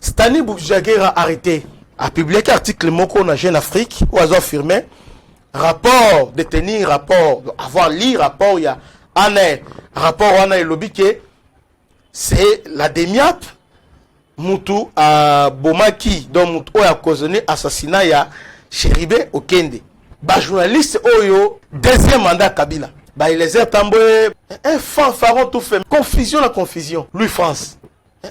Stani Bouchagera arrêté a publié un article moko na Jeune Afrique où ils ont affirmé rapport détenir rapport avoir lu rapport il y a année rapport on a lobby que c'est la demiap mutu a bomaki donc mutu a causé assassinat ya Chéribé Okende ba journaliste oyo deuxième mandat Kabila ba il les a tamboé un fanfaron tout fait confusion la confusion Louis France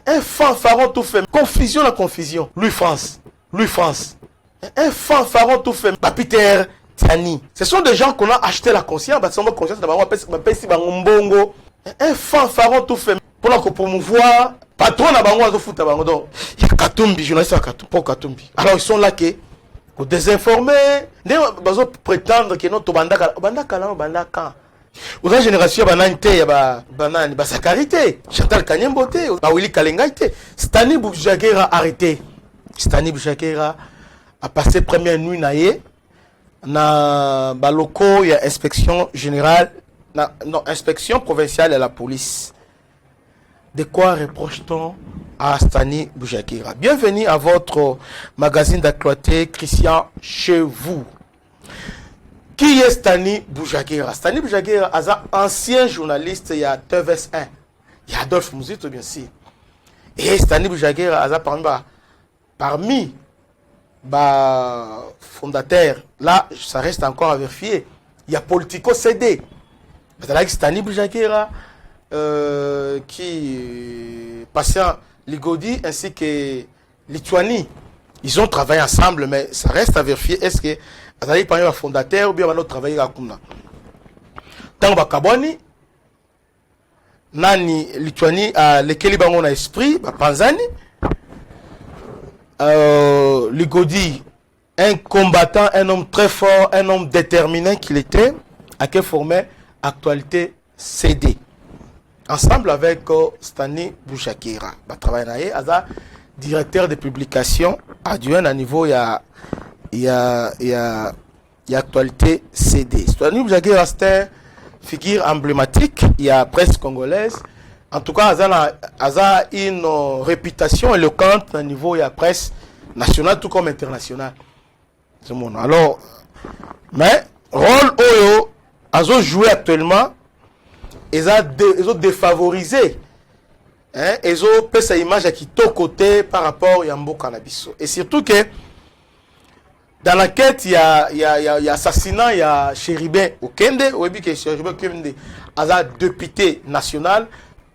un fanfaron tout fait confusion la confusion Louis France un fanfaron tout fait ba Peter Tiani. Ce sont des gens qu'on a acheté la conscience, parce que conscience un fanfaron tout fait pour promouvoir patron na bango azo futa bango donc il y a Katumbi journaliste à Katumbi. Alors ils sont là que désinformer, bazo prétendre que notre bandaka aux génération bananité ya banani ba sakarité Chantal Kanyembote ba Willy Kalengaité Stani Bouchagera arrêté. Stani Bouchagera a passé première nuit naïe na baloko ya inspection générale non inspection provinciale de la police. De quoi reproche-t-on à Stani Bouchagera? Bienvenue à votre magazine d'actualité Christian chez vous. Qui est Stani Bouchagera? Stani Bouchagera est un ancien journaliste il y a TVS1. Il y a Adolphe Mouzito bien sûr. Et Stani Bouchagera est parmi fondateur, là, ça reste encore à vérifier. Il y a Politico CD. C'est-à-dire que Stani Bouchagera, qui patient Ligodi ainsi que Lituanie, ils ont travaillé ensemble, mais ça reste à vérifier. Est-ce que c'est parmi les fondateurs ou bien on a travaillé à Kumna? Tant que Kaboni, Nani, Lituanie, lesquels on a esprit, Panzani. Ligodi, un combattant, un homme très fort, un homme déterminé qu'il était, à qui formait Actualité CD. Ensemble avec Stani Bouchagera. Travailler à directeur de publication adjoint à niveau il y a Actualité CD. Stani Bouchagera c'était une figure emblématique, il y a presse congolaise. En tout cas, il a une réputation éloquente au niveau de la presse nationale tout comme internationale. Alors, mais rôle Oyo, ils ont joué actuellement, ils ont défavorisé. Ils ont fait sa image qui est côté par rapport à Yambo Cannabis. Et surtout que dans l'enquête, il y a assassinat, il y a Chéribé Okende, Chéribé Okende, un député national,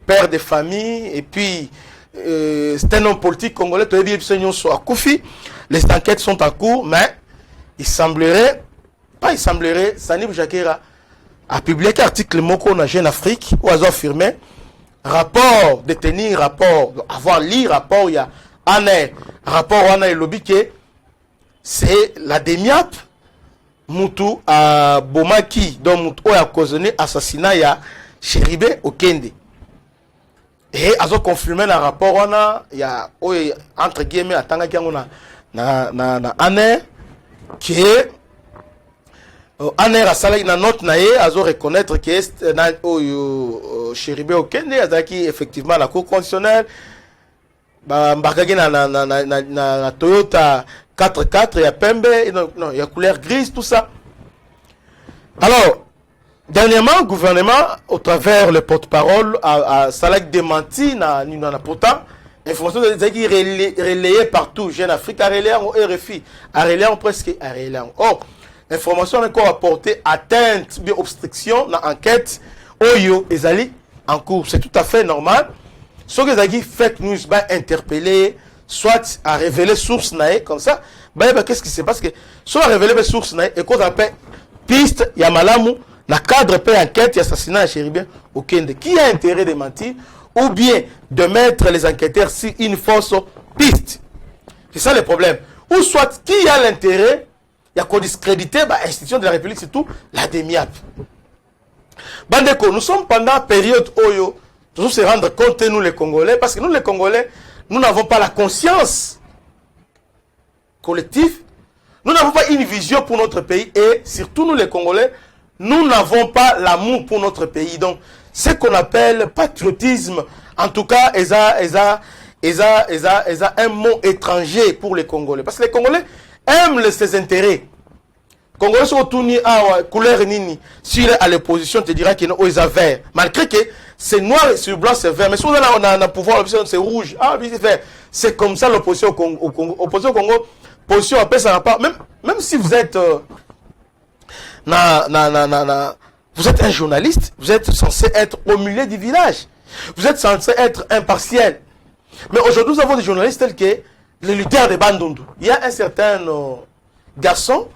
père de famille, et puis c'est un homme politique congolais, les enquêtes sont en cours, mais il semblerait, Stani Bouchagera a publié un article moko na Jeune Afrique où ils ont affirmé rapport, détenir rapport, avoir lu rapport, il y a année, rapport on a lobby que c'est la demiap mutu a bomaki, donc mutu a causé assassinat ya Chéribé Okende. Et ils ont confirmé le rapport, il y a entre guillemets, na année qui est année à salaire na note naé, ils ont reconnaître que Chéribé Okende qui effectivement la cour constitutionnelle mbakaki na Toyota 4x4 il y a Pembe, non il y a couleur grise tout ça. Alors dernièrement, le gouvernement, au travers le porte-parole, a démenti pourtant information qui relayée partout. Jeune Afrique a relayé en RFI, a relayé en presque a relayé en. Or, l'information a encore apporté atteinte, bien obstruction dans l'enquête. Oyo ezali en cours. C'est tout à fait normal. Ce que les fake news va interpeller, soit à révéler source naïe comme ça. Qu'est-ce qui se passe? Que soit à révéler source naïe et qu'on appelle piste, il y a malamu. La cadre peut enquête et assassinat à Chéribé Okende. Qui a intérêt de mentir ou bien de mettre les enquêteurs sur une fausse piste? C'est ça le problème. Ou soit qui a l'intérêt, il y a qu'on discréditer l'institution de la République, c'est tout, la DEMIAP. Bandeko, nous sommes pendant la période Oyo, nous se rendre compte, nous les Congolais, parce que nous les Congolais, nous n'avons pas la conscience collective, nous n'avons pas une vision pour notre pays et surtout nous les Congolais, nous n'avons pas l'amour pour notre pays. Donc, ce qu'on appelle patriotisme, en tout cas, ils ont un mot étranger pour les Congolais. Parce que les Congolais aiment ses intérêts. Les Congolais sont tournés à couleur nini. S'il est à l'opposition, tu diras qu'ils ont vert. Malgré que c'est noir et sur blanc, c'est vert. Mais si on a le pouvoir, l'opposition, c'est rouge. Ah, oui, c'est vert. C'est comme ça l'opposition au Congo. Opposition au Congo, position après, ça n'a pas. Même si vous êtes. Vous êtes un journaliste, vous êtes censé être au milieu du village. Vous êtes censé être impartiel. Mais aujourd'hui, nous avons des journalistes tels que les lutteurs de Bandundu. Il y a un certain garçon,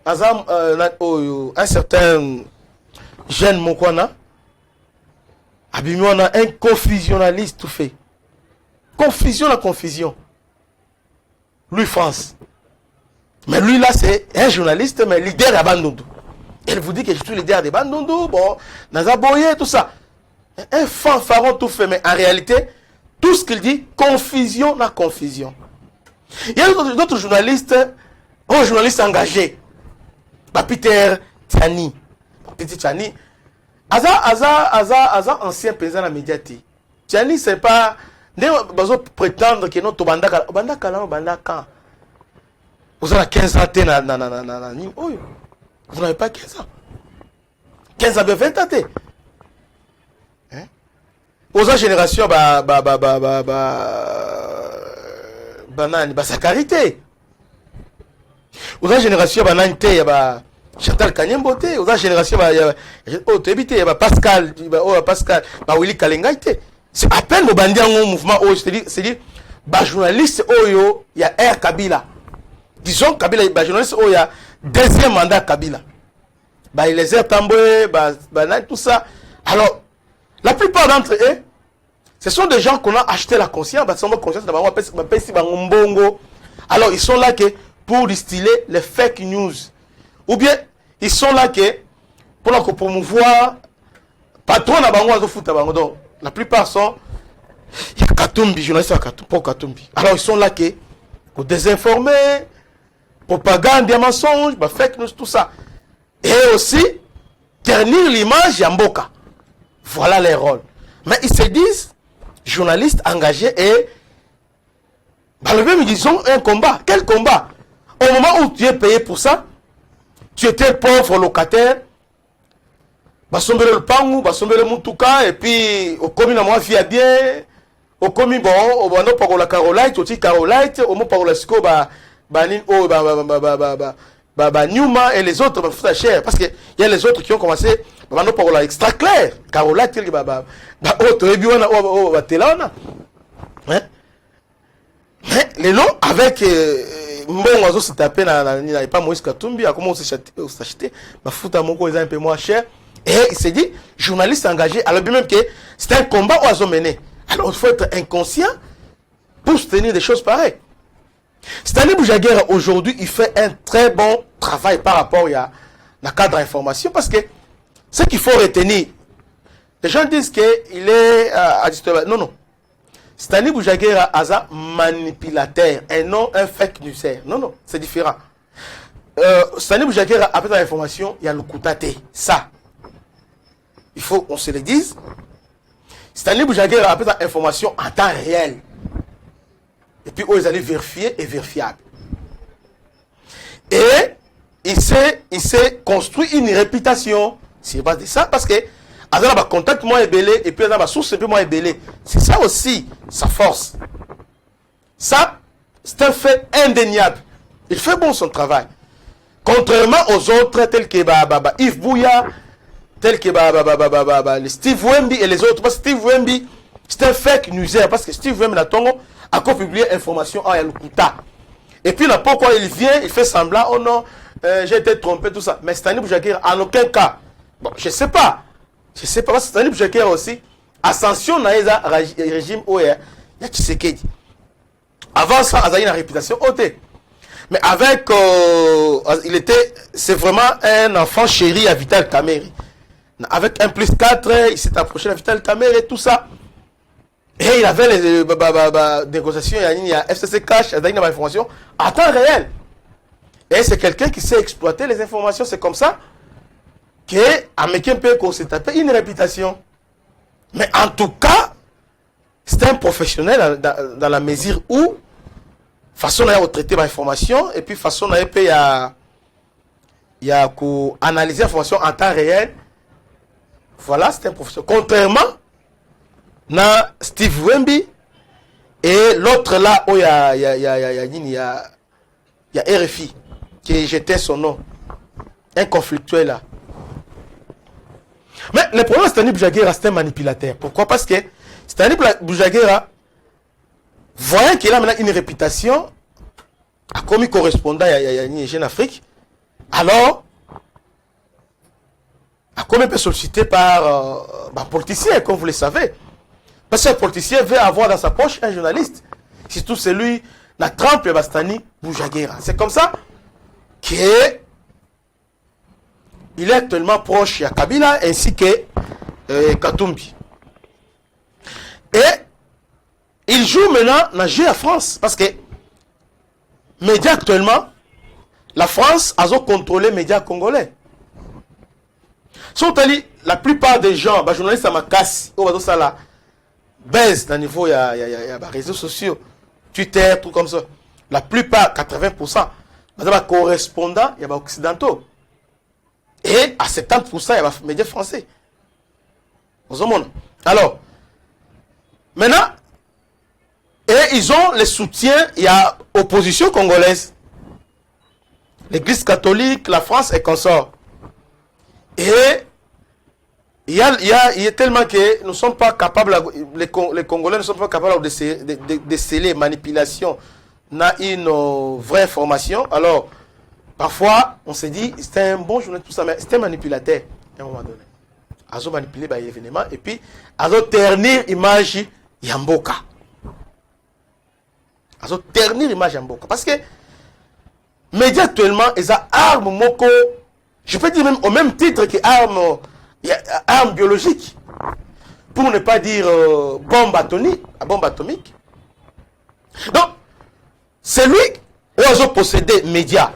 un certain jeune Mokwana, on a un confusionnaliste tout fait. Confusion la confusion. Lui, France. Mais lui, là, c'est un journaliste, mais leader de Bandundu. Il vous dit que je suis leader de Bandundu, bon, Nazaboye, tout ça. Un fanfaron tout fait, mais en réalité, tout ce qu'il dit, confusion la confusion. Il y a d'autres journalistes, journalistes engagés. Peter Tiani. Peter Tiani. Aza ancien président de la médiatique. Tiani, c'est pas. Vous prétendre que notre bandaka. Bandaka. Vous avez 15 ans, vous n'avez pas 15 ans. 15 ans, 20 ans. Aux générations, sa carité. Aux générations, Chantal Kanyembote. Aux générations, Pascal, Willy Kalengaite. C'est à peine le bandit en mouvement, c'est-à-dire, journaliste, il y a Air Kabila. Disons Kabila, journaliste, il y a deuxième mandat Kabila. Il les a tamboués, tout ça. Alors, la plupart d'entre eux, ce sont des gens qu'on a acheté la conscience. Alors, ils sont là que pour distiller les fake news. Ou bien, ils sont là que pour promouvoir patron à Bango foot à Bango. Donc, la plupart sont. Il y a Katumbi, journaliste à Katumbi, pour Katumbi. Alors, ils sont là que pour désinformer, propagande, des mensonges, fake news, tout ça. Et aussi, ternir l'image Yamboka. Voilà les rôles. Mais ils se disent, journalistes engagés et le même ils ont un combat. Quel combat? Au moment où tu es payé pour ça, tu étais pauvre locataire, basombele le pangu, basombele mutuka, et puis au commis na moi via bien, au commis bon, au bon pas la Carolite, au petit Carolite, au mot par la sco Newman et les autres foutent cher parce que il y a les autres qui ont commencé maintenant par la extra clair Carolite mais les noms avec bon oiseau se taper n'a pas Moïse Katumbi a commencé à s'acheter ma fouta mon un peu moins cher et il s'est dit journaliste engagé alors bien même que c'est un combat oiseau mené alors il faut être inconscient pour soutenir des choses pareilles. Stanley Boujaguer aujourd'hui il fait un très bon travail par rapport à la cadre d'information parce que ce qu'il faut retenir les gens disent qu'il est non Stanley Boujaguer est un manipulateur et non un fake news. Non c'est différent. Stanley Boujaguer après l'information il y a le Koutate ça il faut qu'on se le dise. Stanley Boujaguer après l'information en temps réel. Et puis, ils allaient vérifier et vérifiable. Et il s'est construit une réputation sur base de ça parce que avec un contact moins ébélé et puis avec une source un peu moins ébélée. C'est ça aussi sa force. Ça, c'est un fait indéniable. Il fait bon son travail. Contrairement aux autres tels que Yves Bouya, tels que Steve Wemby et les autres. Parce que Steve Wemby, c'est un fake newser parce que Steve Wemby, a publié information à Yalukuta. Et puis là, pourquoi il vient, il fait semblant, oh non, j'ai été trompé, tout ça. Mais Stanley Boujaguer, en aucun cas. Bon, je sais pas. Parce que Stanley Boujaguer aussi, ascension dans le régime où il y a Tshisekedi. Avant ça, il y a une réputation haute. Mais avec, c'est vraiment un enfant chéri à Vital Kamerhe. Avec 1+4, il s'est approché de Vital Kamerhe et tout ça. Et il avait les négociations, il y a FCC Cash, il y a des informations à temps réel. Et c'est quelqu'un qui sait exploiter les informations. C'est comme ça qu'Américain peut s'est tapé une réputation. Mais en tout cas, c'est un professionnel dans la mesure où façon de traiter l'information et puis façon de analyser l'information en temps réel. Voilà, c'est un professionnel. Contrairement à Steve Wemby et l'autre là où il y a RFI qui jetait son nom. Un conflictuel là. Mais le problème, Stani Boujaguera, c'est un manipulateur. Pourquoi? Parce que Stani Boujaguera, voyant qu'il a maintenant une réputation, a commis correspondant à Jeune Afrique, alors, a comme un peu sollicité par un politicien, comme vous le savez. Parce qu'un politicien veut avoir dans sa poche un journaliste. Surtout celui, la trempe de Stani Boujaguera. C'est comme ça qu'il est actuellement proche à Kabila ainsi que Katumbi. Et il joue maintenant dans le jeu à France. Parce que médias actuellement, la France a contrôlé les médias congolais. Surtout la plupart des gens, les journalistes à ma casse, ça baisse dans le niveau des réseaux sociaux, Twitter, tout comme ça. La plupart, 80%, il y a des correspondants, il y a des occidentaux. Et à 70%, il y a des médias français. Alors, maintenant, et ils ont le soutien, il y a opposition congolaise. L'église catholique, la France et consort. Et il y a tellement que nous ne sommes pas capables, les Congolais ne sont pas capables de sceller manipulation dans une vraie information. Alors, parfois, on se dit, c'est un bon journaliste, tout ça, mais c'est un manipulateur à un moment donné. Ils ont manipulé l'événement et puis ils ont ternir l'image Yamboka. Ils ont ternir l'image Yamboka. Parce que, médias actuellement, ils ont armes moko, je peux dire même au même titre que armes biologiques. Pour ne pas dire bombe atomique. Donc, c'est lui où ils ont possédé médias.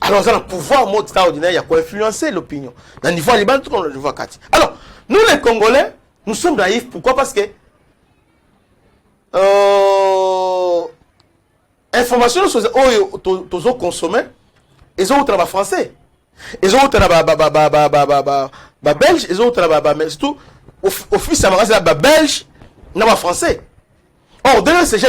Alors, ils ont un pouvoir mode extraordinaire, il y a quoi influencer l'opinion. Dans le niveau Liban, tout le monde le voit. Alors, nous les Congolais, nous sommes naïfs. Pourquoi? Parce que information sur les consommer, ils ont travail français. Ils ont travail belge, ils ont travail surtout au fils à belge, non français. Or, derrière ces gens,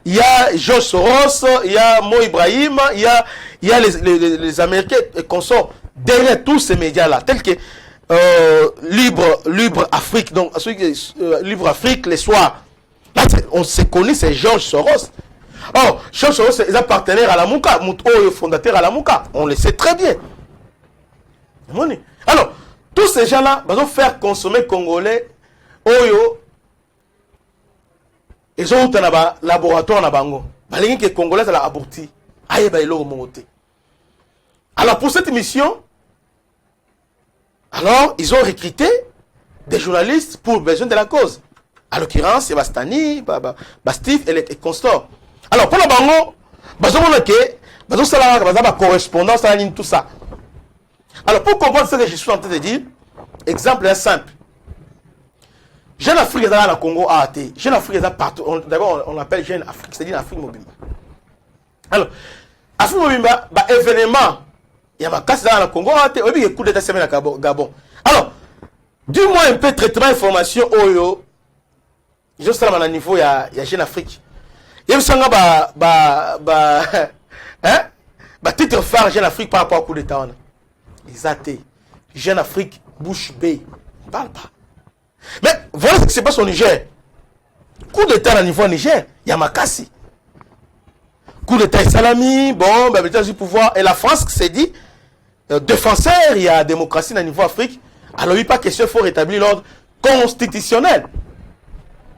il y a George Soros, il y a Mo Ibrahim, il y a les Américains et consorts. Derrière tous ces médias-là, tels que Libre Afrique, donc Libre Afrique, les soirs. Là, on se connaît, c'est George Soros. Or, George Soros est un partenaire à la Mouka, fondateur à la Mouka. On le sait très bien. Alors, tous ces gens-là, ils vont faire consommer Congolais, Oyo. Ils ont un laboratoire na bango. Les gens Congolais ont aborti. Alors pour cette mission, alors ils ont recruté des journalistes pour besoin de la cause. À l'occurrence, c'est Bastani, Steve et consorts. Alors pour le bango, ils ont correspondance tout ça. Alors pour comprendre ce que je suis en train de dire, exemple simple. Jeune Afrique est dans le Congo AAT. Jeune Afrique est partout. D'abord, on l'appelle Jeune Afrique, c'est-à-dire Afrique Mobimba. Alors, Afrique Mobimba, événement, il y a un cas dans le Congo AAT, il y a un coup d'état semaine à Gabon. Alors, dis-moi un peu de traitement d'information, je sais à niveau, il y a Jeune Afrique. Il y a un titre phare Jeune Afrique par rapport au coup d'état. Ils ont Jeune Afrique, bouche bée. On ne parle pas. Mais voilà ce qui se passe au Niger. Coup d'état au niveau Niger, il y a Makassi. Coup d'état Salami, bon, du pouvoir. Et la France s'est dit, défenseur, il y a démocratie au niveau Afrique. Alors il n'est pas question, il faut rétablir l'ordre constitutionnel.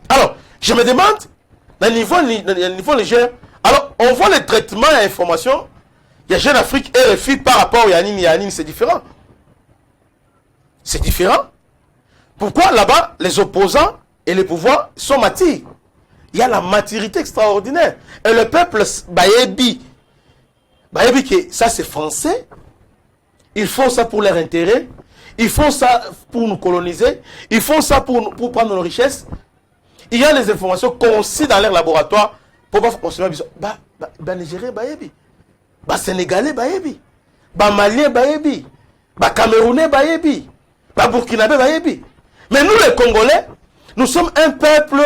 Alors, je me demande, au niveau Niger, alors on voit le traitement et l'information. Il y a Jeune Afrique RFI par rapport à Yanine, c'est différent. C'est différent. Pourquoi là-bas, les opposants et les pouvoirs sont matures? Il y a la maturité extraordinaire. Et le peuple, Bayebi, que ça c'est français. Ils font ça pour leur intérêt. Ils font ça pour nous coloniser. Ils font ça pour prendre nos richesses. Il y a les informations concis dans leur laboratoire pour pas consommer. Bah Nigérien, bah yebi. Bah Sénégalais, bah yebi. Bah Malien, bah yebi. Bah Camerounais, bah yebi. Bah Burkinabé, bah yebi. Mais nous les Congolais, nous sommes un peuple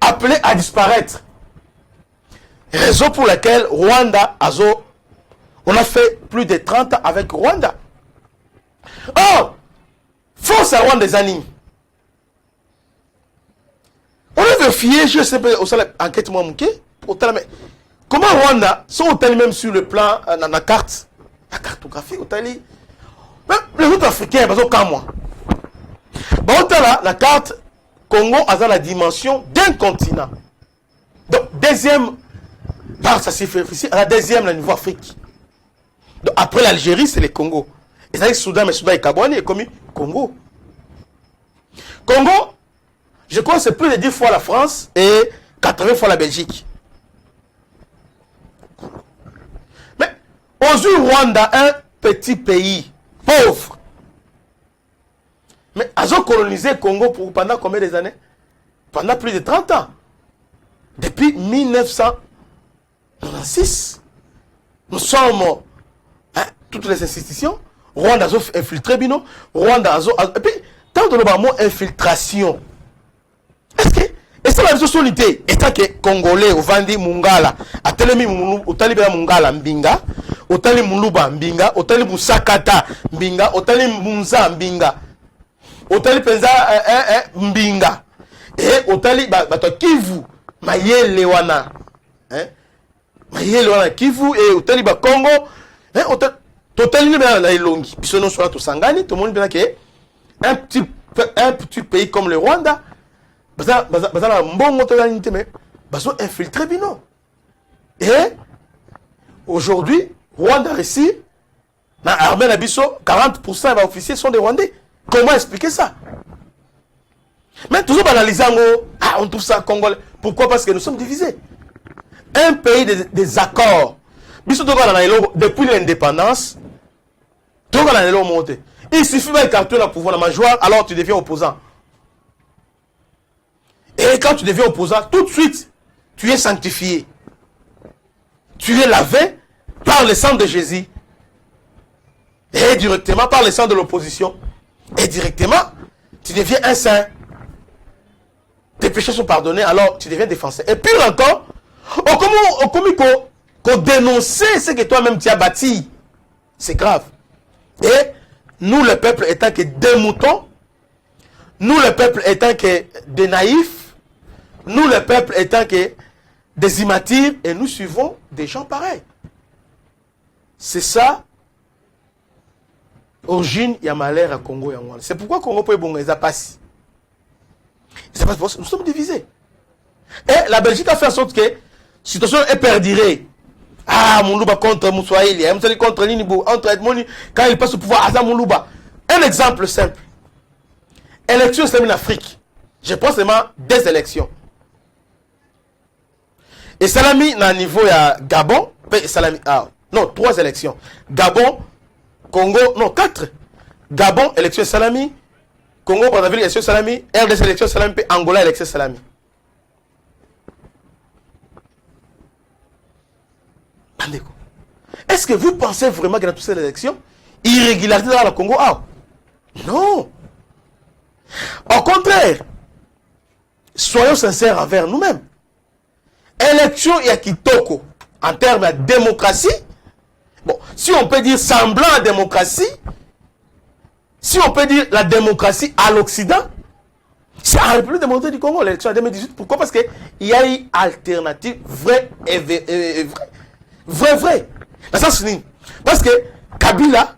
appelé à disparaître. Raison pour laquelle Rwanda, Azo, on a fait plus de 30 ans avec Rwanda. Oh, force à Rwanda des animes. On a vérifié, je sais pas, au sein de l'enquête, moi, mais comment Rwanda sont au même sur le plan, dans la carte, la cartographie, au Tali. Même les autres Africains, parce que moi. Bon, la carte, Congo a dans la dimension d'un continent. Donc, deuxième, par sa superficie, à la deuxième, le niveau Afrique. Donc, après l'Algérie, c'est le Congo. Et ça dit Soudan, mais Soudan et Gabon est commis Congo. Congo, je crois que c'est plus de 10 fois la France et 80 fois la Belgique. Mais, aujourd'hui, Rwanda, un petit pays pauvre. Mais ils ont colonisé le Congo pendant combien d'années? Pendant plus de 30 ans. Depuis 1996. Nous sommes, toutes les institutions, Rwanda a infiltré Bino, Rwanda a... Et puis, tant de le mot infiltration, est-ce que... Et c'est la société, étant que Congolais, au Vandi Mungala, à Telemi, au Talibé Mungala Mbinga, au Tali Muluba Mbinga, au Tali Musakata Mbinga, au Tali Munza Mbinga, au Tali Penza Mbinga, et au Tali Kivu, Mayele Wana, Mayele Wana Kivu, et au Tali Congo, au Tali Longi, puis non soit tout Sangani, tout le monde bien que un petit pays comme le Rwanda, infiltré Bino. Et aujourd'hui, Rwanda ici, dans l'armée Nabiso, 40% des officiers sont des Rwandais. Comment expliquer ça? Mais toujours banalisant, on trouve ça congolais. Pourquoi? Parce que nous sommes divisés. Un pays des accords. Depuis l'indépendance, il suffit de carton à pouvoir la joie, alors tu deviens opposant. Et quand tu deviens opposant, tout de suite, tu es sanctifié. Tu es lavé par le sang de Jésus. Et directement par le sang de l'opposition. Et directement, tu deviens un saint. Tes péchés sont pardonnés, alors tu deviens défenseur. Et pire encore, qu'on dénoncer ce que toi-même tu as bâti. C'est grave. Et nous, le peuple, étant que des moutons, nous, le peuple, étant que des naïfs, nous, le peuple, étant que des immatures, et nous suivons des gens pareils. C'est ça, origine, il y a malheur à Congo et à Rwanda. C'est pourquoi Congo peut bon, ils passent. Nous sommes divisés. Et la Belgique a fait en sorte que la situation est perdurée. Ah, Moulouba contre Moussoaïli, contre Ninibo, entre Edmoni, quand il passe au pouvoir, Asa Moulouba. Un exemple simple. Élection islamique en Afrique. Je pense seulement des élections. Et Salami, dans le niveau, il y a Gabon, Salami, non, 3 élections. Gabon, Congo, non, 4. Gabon, élection Salami, Congo, Brazzaville, élection Salami, RDC, élection Salami, puis Angola, élection Salami. Est-ce que vous pensez vraiment que dans toutes ces élections, irrégularité dans le Congo? Non. Au contraire, soyons sincères envers nous-mêmes. Élection et Kitoko, en termes de démocratie, bon, si on peut dire semblant à démocratie, si on peut dire la démocratie à l'Occident, c'est en République démocratique du Congo, l'élection en 2018. Pourquoi? Parce qu'il y a une alternative vraie et vraie. Dans le sens parce que Kabila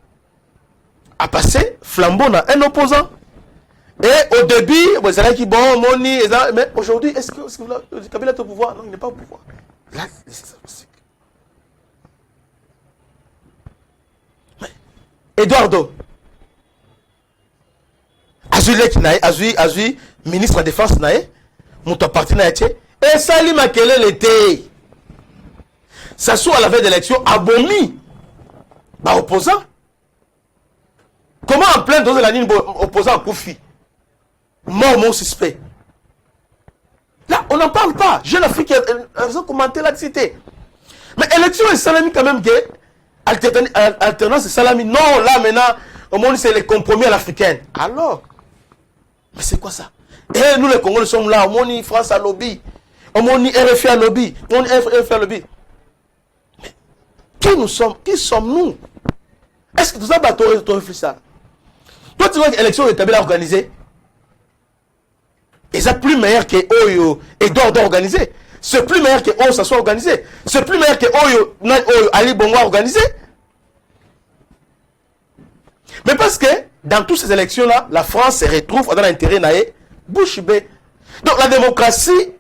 a passé flambeau dans un opposant. Et au début, vous allez dire, bon, Moni, mais aujourd'hui, est-ce que Kabila est au pouvoir? Non, il n'est pas au pouvoir. Là, c'est Eduardo, Azui, ministre de la Défense, mon parti n'a été, et Salim Makele l'était. Ça soit à la veille d'élection, abomi, opposant. Comment en plein dans la ligne opposant à Koufi? Mort, mon suspect. Là, on n'en parle pas. Jeune Afrique, ils ont commenté la cité. Mais élection et salami quand même, alternance et salami. Non, là maintenant, au monde c'est les compromis à l'africaine. Alors, mais c'est quoi ça? Et nous les Congolais sommes là, au monde France à lobby, au monde RFI à lobby, au monde RFI à lobby. Mais qui nous sommes? Qui sommes-nous? Est-ce que tout ça va te réfléchir ça? Toi tu vois que l'élection est bien organisée. Et c'est plus meilleur que Oyo et d'ordre organisé. C'est plus meilleur que Oyo ça soit organisé. C'est plus meilleur que Oyo Ali Bongo organisé. Mais parce que dans toutes ces élections-là, la France se retrouve dans l'intérêt naïe bouche bée. Donc la démocratie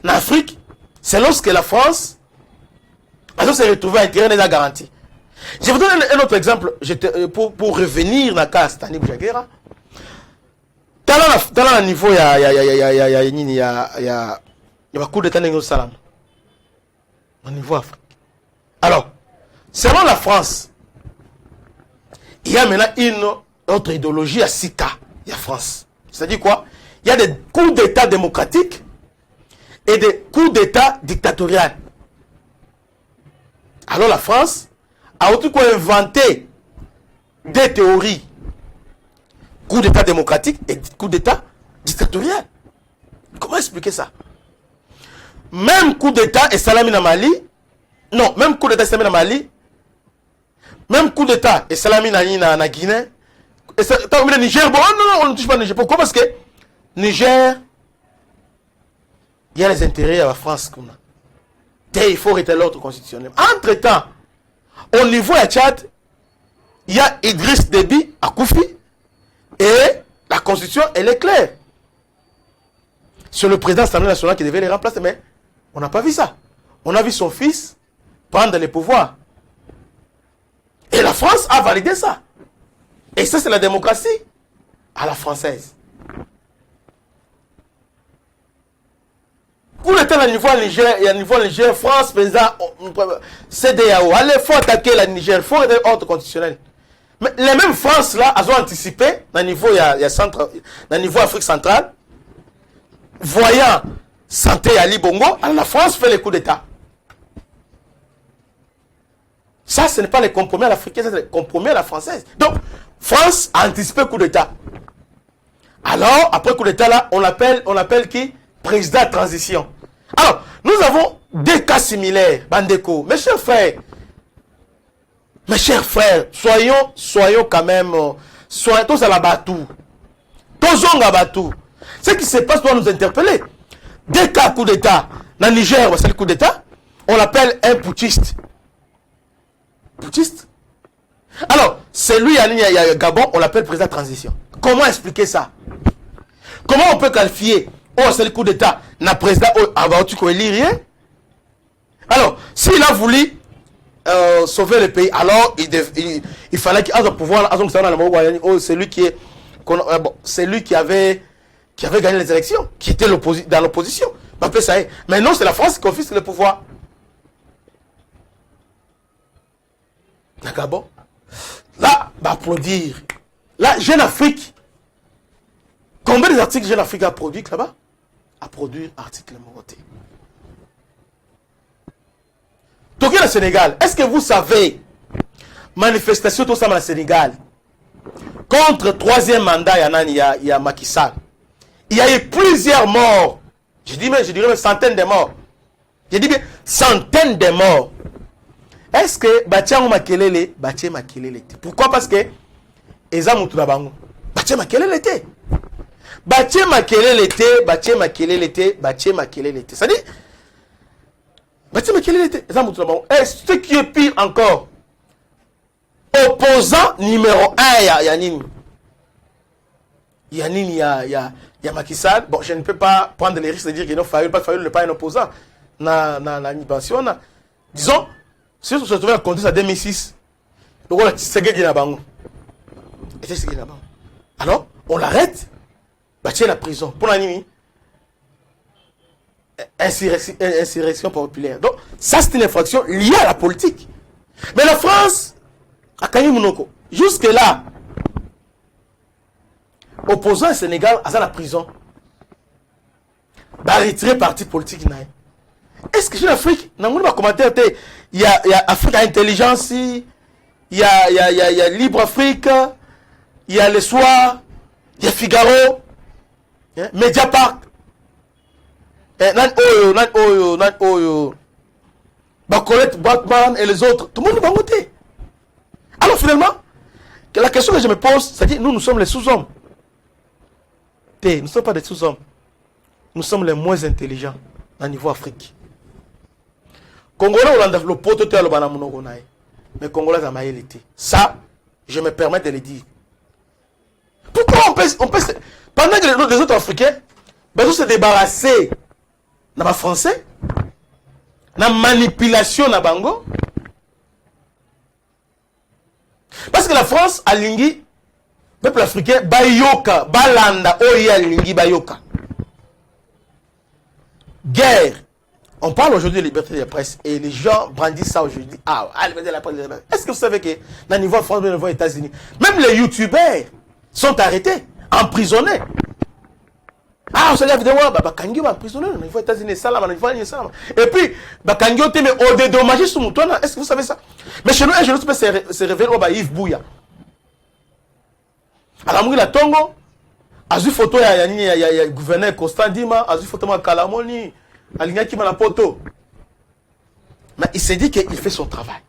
en Afrique, c'est lorsque la France se retrouve à l'intérêt naïe garantie. Je vous donne un autre exemple pour revenir dans le cas de Stani Boujaguera. Dans le niveau, il y a beaucoup de temps au salam. Au niveau Afrique. Alors, selon la France, il y a maintenant une autre idéologie à 6 cas. Il y a France. C'est-à-dire quoi? Il y a des coups d'État démocratiques et des coups d'État dictatoriaux. Alors la France a tout quoi inventé des théories. Coup d'État démocratique et coup d'État dictatorial. Comment expliquer ça? Même coup d'État et salami na Mali. Non, même coup d'État et salami na Mali. Même coup d'État et salami na Guinée. Et ça, Niger, bon, non, on ne touche pas le Niger. Pourquoi? Parce que Niger, il y a les intérêts à la France qu'on a. Et il faut arrêter l'ordre constitutionnel. Entre-temps, au niveau de Tchad, il y a Idriss Déby à Koufi. Et la constitution, elle est claire. C'est le président de l'Assemblée nationale qui devait les remplacer, mais on n'a pas vu ça. On a vu son fils prendre les pouvoirs. Et la France a validé ça. Et ça, c'est la démocratie à la française. Coup d'État à niveau Niger, et à niveau Niger, France, président, CDAO. Allez, il faut attaquer la Niger, il faut arrêter l'ordre constitutionnel. Mais les mêmes France là, elles ont anticipé, dans le niveau, niveau Afrique centrale, voyant santé Ali Bongo, la France fait les coups d'État. Ça, ce n'est pas les compromis à l'africaine, c'est les compromis à la française. Donc, France a anticipé le coup d'État. Alors, après le coup d'État là, on appelle qui? Président de transition. Alors, nous avons des cas similaires, Bandeko. Mes chers frères, soyons quand même, soyons tous à la batou. Tous à la batou. Ce qui se passe doit nous interpeller. Des cas coup d'État. Dans le Niger, c'est le coup d'État. On l'appelle un putschiste. Putschiste? Alors, celui à Gabon, on l'appelle président de transition. Comment expliquer ça? Comment on peut qualifier? Oh, c'est le coup d'État. N'a président, oh, rien. Alors, s'il a voulu sauver le pays, alors il fallait qu'il ait le pouvoir. C'est lui qui avait gagné les élections, qui était dans l'opposition. Mais non, c'est la France qui confisque le pouvoir. D'accord, bon. Là, applaudir. Là, Jeune Afrique. Combien d'articles Jeune Afrique a produit là-bas? A produit article Moroté. Donc, le Sénégal, est-ce que vous savez, manifestation tout ça dans le Sénégal, contre troisième mandat, il y a Macky Sall. Il y a eu plusieurs morts. Je dirais même centaines de morts. Je dis bien centaines de morts. Est-ce que Batia Makelele, Batia Makelele? Pourquoi? Parce que Eza Moutoulabango. Batia Makelele était. Batia Makelele était, Batia Makelele était, Batia Makelele était. C'est-à-dire, Batia Makelele était. Eza Moutoulabango. Et ce qui est pire encore, opposant numéro 1, il y a Nini. Il y a Macky Sall. Bon, je ne peux pas prendre les risques de dire qu'il n'est pas un opposant. Disons, si on se retrouve à compter ça en 2006, alors, on l'arrête, bâtir la prison. Pour la nuit, insurrection populaire. Donc, ça, c'est une infraction liée à la politique. Mais la France, à Kanye Mounoko, jusque-là, opposant au Sénégal à la prison. bah retirer parti politique naï. Est-ce que Jeune Afrique, dans mon commentaire, il y a Afrique à intelligence, il y a Libre Afrique, il y a Le Soir, il y a Figaro, Mediapart, nan Oyo, Colette Batman et les autres, tout le monde va voter. Alors finalement, la question que je me pose, c'est-à-dire nous sommes les sous-hommes. Nous ne sommes pas des sous-hommes. Nous sommes les moins intelligents au niveau Afrique. Congolais, on a le poteau de l'Obanamunogonaï. Mais Congolais, ça m'a été. Ça, je me permets de le dire. Pourquoi on peut pendant que les autres Africains, ils se débarrasser de la français, de la manipulation de Bango. Parce que la France a lingui, le peuple africain, bayoka, balanda, oya lingui, bayoka. Guerre. On parle aujourd'hui de liberté de la presse et les gens brandissent ça aujourd'hui. Ah, liberté de la presse. Est-ce que vous savez que dans le niveau France, dans le niveau États-Unis, même les youtubeurs sont arrêtés, emprisonnés. Ah, on se dit évidemment, Bakangi va emprisonner dans le niveau États-Unis, et puis, Bakangi a été au dédommagé sur mon toit. Est-ce que vous savez ça? Mais chez nous, un journaliste peut se révéler au Yves Bouya. Alors, la Tongo, a vu photo, il y a le gouverneur Constant Dima, a vu photo de Kalamoni. Mais il s'est dit qu'il fait son travail.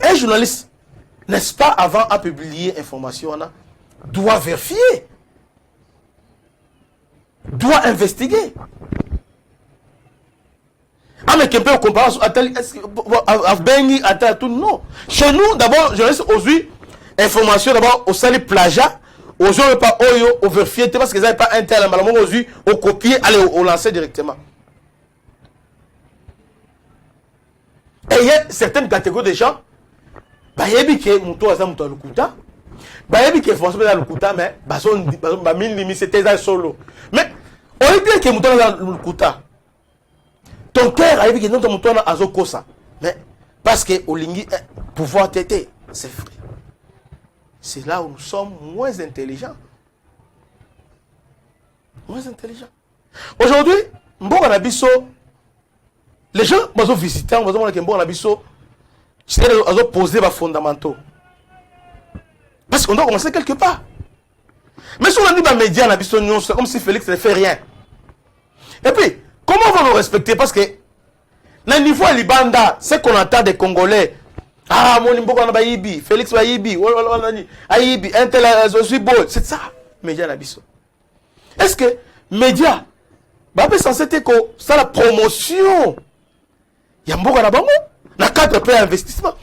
Un journaliste, n'est-ce pas, avant à publier information, doit vérifier, doit investiguer. Ah, mais qu'un peu comparaison à tout, non. Chez nous, d'abord, journaliste, aujourd'hui, information, d'abord, au sali plagiat, aux gens pas au vérifier, parce qu'ils n'avaient pas un tel, mais aujourd'hui, au copier, allez, au lancer directement. Et il y a certaines catégories de gens, il y a des gens qui ont le Lukuta, il y a des gens qui ont le Lukuta, mais c'était solo. Mais, on est bien que tu as le Lukuta. Ton cœur a dit que tu as le Kosa. Mais, parce que au Lingi, pouvoir t'aider, c'est vrai. C'est là où nous sommes moins intelligents. Moins intelligents. Aujourd'hui, Mboka Nabiso, les gens vont visiter, vont voir que Mboka Nabiso, ils ont posé les fondamentaux. Parce qu'on doit commencer quelque part. Mais si on a dit les médias, c'est comme si Félix ne fait rien. Et puis, comment on va nous respecter? Parce que, dans le niveau Libanda, ce qu'on entend des Congolais, ah, mon Mboka Nabibi, Félix Bayibi, Ayibi, Intel, c'est ça, médias Nabiso. Est-ce que, médias, c'est censé être ça la promotion? Il y a Mboka Nabango, il y a 4 pays d'investissement.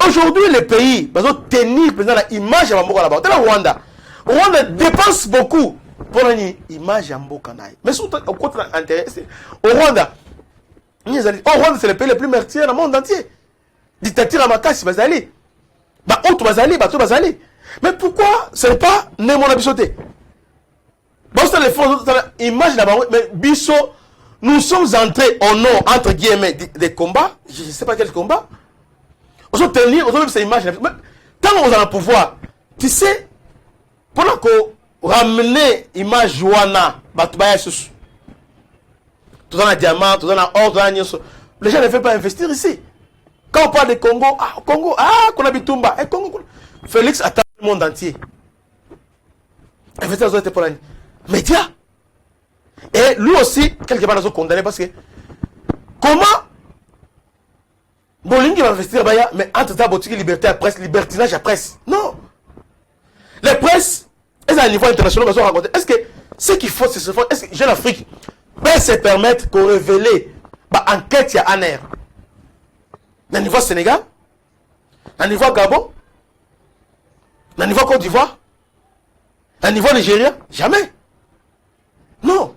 Aujourd'hui, les pays, ils ont tenu l'image de Mboka Nabango. Le Rwanda. Le Rwanda dépense beaucoup pour l'image de Mboka Nabango. Mais surtout, au côté intérêt, au Rwanda, c'est le pays le plus meurtrier dans le monde entier. Dictature à Makasi, Bazali. Bazali. Mais pourquoi ce n'est pas né mon abisoté? Bon, c'est l'image de la mais Bisso, nous sommes entrés au nom, entre guillemets, des combats. Je ne sais pas quel combat. On se tenir, on se cette image. Mais quand on a le pouvoir, tu sais, pendant qu'on ramène l'image Joana, tout dans la diamant, tout dans la or, tout dans la les gens ne veulent pas investir ici. Quand on parle de Congo, qu'on a Bitumba, Congo, Félix attend le monde entier. Investir dans les pour médias. Et lui aussi, quelque part, ils ont condamné parce que comment Bolingi va investir, mais entre ta boutique liberté à presse, libertinage à presse. Non. Les presses, elles à un niveau international, ils ont raconté. Est-ce que ce qu'il faut, c'est ce qu'il faut? Est-ce que Jeune Afrique peut se permettre qu'on révèle enquête il y a un air? Dans le niveau Sénégal, dans le niveau Gabon, dans le niveau Côte d'Ivoire, dans le niveau Nigeria, jamais. Non.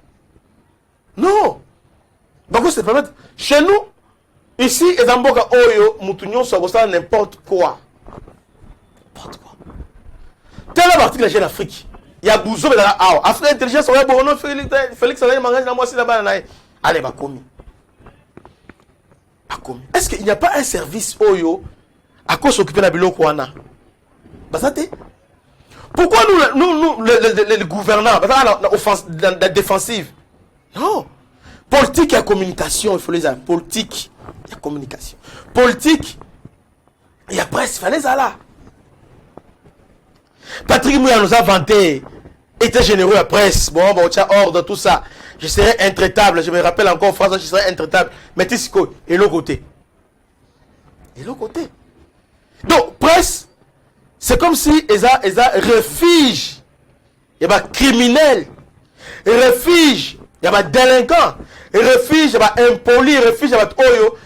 Non. Donc, c'est permettre. Chez nous, ici, et dans Mboka Oyo, Moutounion, ça n'importe quoi. N'importe quoi. Telle partie de la Jeune Afrique. Il y a Bouzo, mais dans la Afrique intelligence, on va bon, non, Félix, on va manger dans moi, c'est là-bas, allez, va commis. Est-ce qu'il n'y a pas un service Oyo à cause s'occuper de la bilo Kouana? Pourquoi nous les gouvernants, la défensive, Non. Politique et communication, il faut les avoir. Politique et communication. Politique, il y a presse, il fallait ça là. Patrick Mouya nous a vanté, était généreux à presse. Bon, tiens, ordre, tout ça. Je serai intraitable. Je me rappelle encore, François, je serai intraitable. Mais Tissiko, et l'autre côté. Et l'autre côté. Donc, presse, c'est comme si ils ont refuge. Il y a des criminels. Refuge. Il y a des délinquants. Refuge, il y a des impolis. Refuge, il y a des oyo.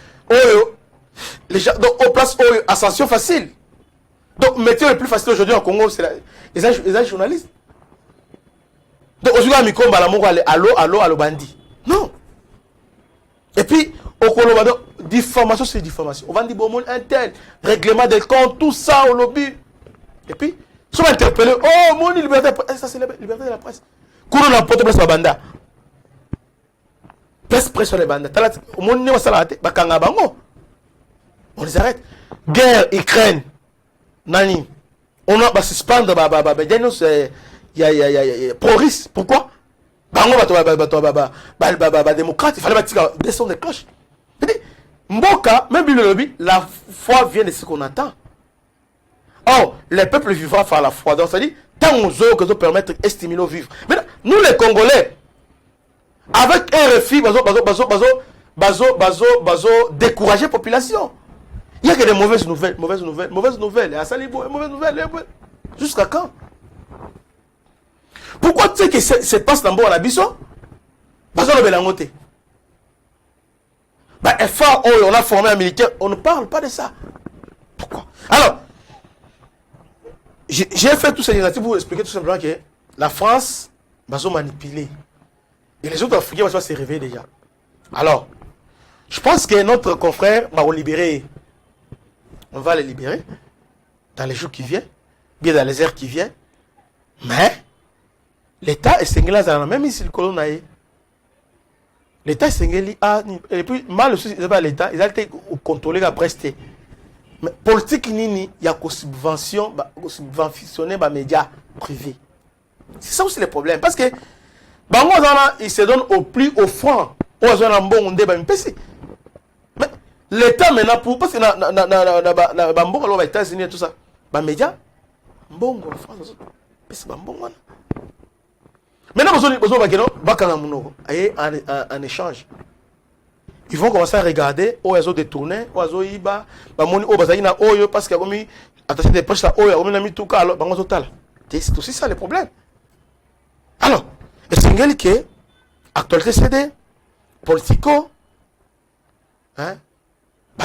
Les gens, donc, on place oyo, ascension facile. Donc, le métier le plus facile aujourd'hui en Congo, c'est les journalistes. Donc, aujourd'hui, à Mikomba, allo, bandi. Non. Et puis, au Colombo, diffamation, c'est diffamation. On va dire, bon, un tel, règlement des comptes, tout ça au lobby. Et puis, si on va interpeller, oh, mon liberté, ça c'est la liberté de la presse. Quand on a porté place à Banda, presse sur les bandes. On les arrête. Guerre, Ukraine, Nani. On va suspendre, pro-risque. Pourquoi? Démocrate, il fallait descendre des cloches. Mboka, même le lobby, la foi vient de ce qu'on attend. Or, les peuples vivants font la foi. Donc, ça dit, tant aux autres que nous permettre d'estimer nos vivre. Maintenant, nous les Congolais, avec un refus, décourager la population. Il n'y a que des mauvaises nouvelles. Jusqu'à quand? Pourquoi tu sais que ça passe dans le la biso? Effort, on a formé un militaire, on ne parle pas de ça. Pourquoi? Alors, j'ai fait tout ça pour vous expliquer tout simplement que la France va se manipuler. Et les autres Africains vont se réveiller déjà. Alors, je pense que notre confrère va le libérer. On va les libérer dans les jours qui viennent, bien dans les heures qui viennent. Mais l'État est singulier dans la même ici le colonne. L'État est singulier. Et puis, mal aussi, l'État, ils ont été contrôlés à prester. Mais politique, il y a subventionner les médias privés. C'est ça aussi le problème. Parce que, ils se donnent au plus offrant. Mais l'État maintenant, parce que les États-Unis et tout ça, les médias, bon, la France, c'est bon. Maintenant, en échange. Ils vont commencer à regarder où ils ont détourné, où ils ont iba, parce qu'ils ont mis attaché des poches là, où ils ont mis tout cas, alors c'est aussi ça le problème. Alors, et c'est une que actualité CD, politico, hein,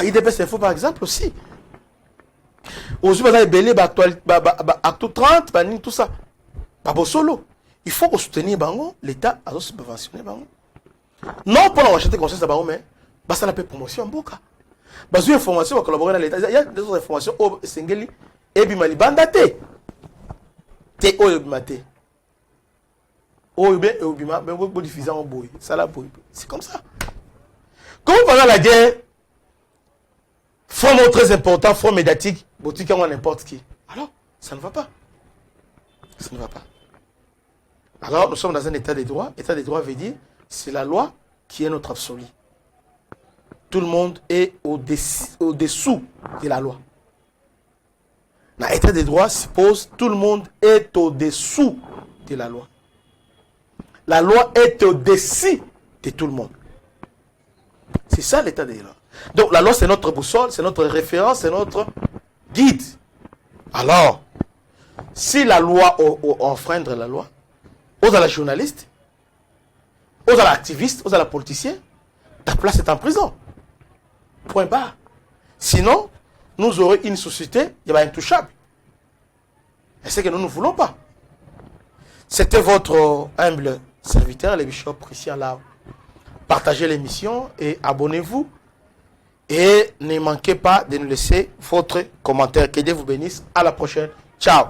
IDPS Info par exemple aussi. Aujourd'hui, vous avez acte 30, tout ça. Pas beau solo. Il faut soutenir l'État a subventionné. Non pour acheter conscience à mais ça la promotion en boka. Une information va collaborer dans l'État. Il y a des autres informations au Sengeli et Bimali Bandate. Te Oyobimate. Oyobé et Obima, mais vous diffusez en boy. Ça la boy. C'est comme ça. Comme pendant la guerre, front très important, front médiatique, boutique à n'importe qui. Alors, ça ne va pas. Ça ne va pas. Alors, nous sommes dans un état de droit. État de droit veut dire, c'est la loi qui est notre absolu. Tout le monde est au-dessous de la loi. Dans l'état de droit suppose tout le monde est au-dessous de la loi. La loi est au-dessus de tout le monde. C'est ça l'état de droit. Donc la loi c'est notre boussole, c'est notre référence, c'est notre guide. Alors, si la loi enfreindre la loi, aux à la journaliste, aux à l'activiste, aux à la politicien, ta place est en prison. Point barre. Sinon, nous aurons une société intouchable. Et c'est que nous ne voulons pas. C'était votre humble serviteur, le bishop Christian Lao. Partagez l'émission et abonnez-vous. Et ne manquez pas de nous laisser votre commentaire. Que Dieu vous bénisse. À la prochaine. Ciao.